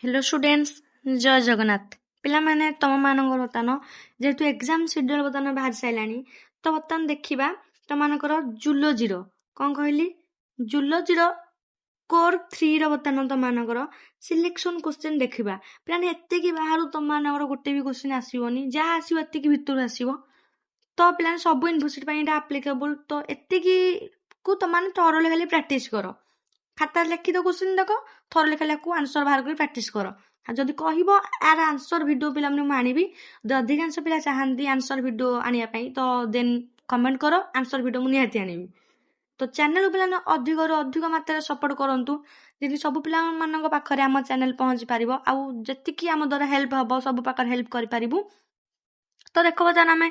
hello students जय जगन्नाथ पिलामाने तम मानकर बर्तमान जेहेतु एग्जाम शेड्यूल बर्तमान बाहर सारानी तो बर्तमान देखा तुम जूलोजीर कौन कहली जूलोजीर कोर 3 बर्तमान तुम सिलेक्शन क्वेश्चन देखा पे एति बाहर तुम गोटे भी क्वेश्चन आसोनी जहाँ आसो एति भितर आसो तो पे सब यूनिवर्सिटी आप्लिकेबल तो एति को तुम थोरली खाली प्राक्टिस कर खाता लिखित क्वेश्चन देख थोरली खाली आंसर बाहर कर प्राक्टिस कर जदि कहब यार आंसर भिडियो पिला आनिबी अधिकांश पिला चाहती आंसर भिडियो आने तो देन कमेंट कर आंसर भिडियो मुझे निहाती आनिबी तो चैनल पिला अधिक अधिक मात्रा सपोर्ट करूँ जी सब पिला पाखे आम चैनल पहुँची पार आती आम द्वारा हेल्प हम सब पाखे हेल्प करूँ तो देख बर्तमान आम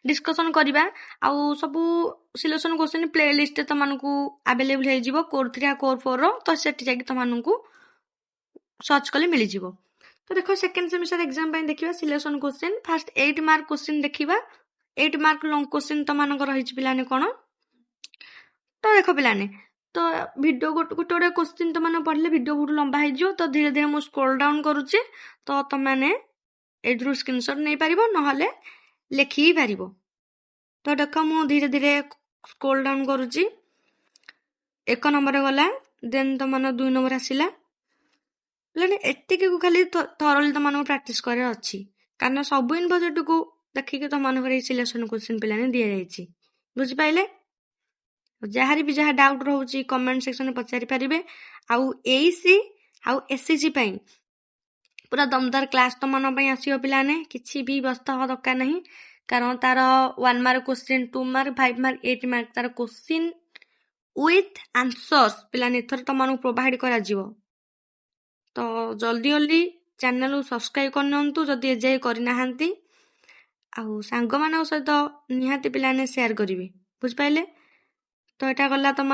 डिस्कसन करवा आउ सब सिलेक्शन क्वेश्चन प्ले लिस्ट तुमको आवेलेबल हो कोर 3 कोर 4 तो सेठी तुमको सर्च कले मिल जाव तो देख सेकेंड सेमिस्टर एग्जाम देखा selection question fast 8 mark question देखा 8 मार्क लॉन्ग क्वेश्चन तुम रही पिलाने कौन तो देख पिलाने तो वीडियो गोटे गोटे क्वेश्चन तुम पढ़ले वीडियो बहुत लंबा हो तो धीरे धीरे मुझे स्क्रोल डाउन करुचे तो तुमने एड्रु स्क्रीनशॉट नहीं पारिबो नहले लिखि पारिबो तो देख मु धीरे धीरे स्क्रोल डाउन करुची 1 नंबर गला देन तुम 2 नंबर आसिला एति को खाली थोरली तुम प्राक्टिस कर अच्छी कारण सब यूनिवर्सिटी को देखिए तुम सिलेक्शन क्वेश्चन पे दि जाइए बुझिपारे जहाँ भी जहाँ डाउट रोचे कमेंट सेक्शन में पचारि पारे आउ एसी आउ एसएससी पूरा दमदार क्लास तुम आसो पिलाने किसी भी व्यस्त हवा दरकार नहीं कारण तार 1 mark question 2 mark 5 mark 8 mark तार क्वेश्चन विथ आंसर्स पिलाने एथर तुमको प्रोवाइड करा तो जल्दी जल्दी चैनल सब्सक्राइब करनु जदि एजाए करना आउ सांग मान सहित निहाती पिलाने शेयर करेंगे बुझिपारे तो यहाँ गला तुम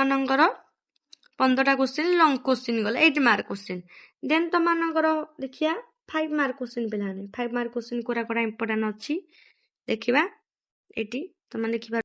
15टा क्वेश्चन लॉन्ग क्वेश्चन गला 8 मार्क क्वेश्चन देन तुम देखिया 5 मार्क क्वेश्चन पिलाने 5 मार्क क्वेश्चन कोरा कोरा इंपोर्टेंट अच्छी देखिबा एटी तुम देखि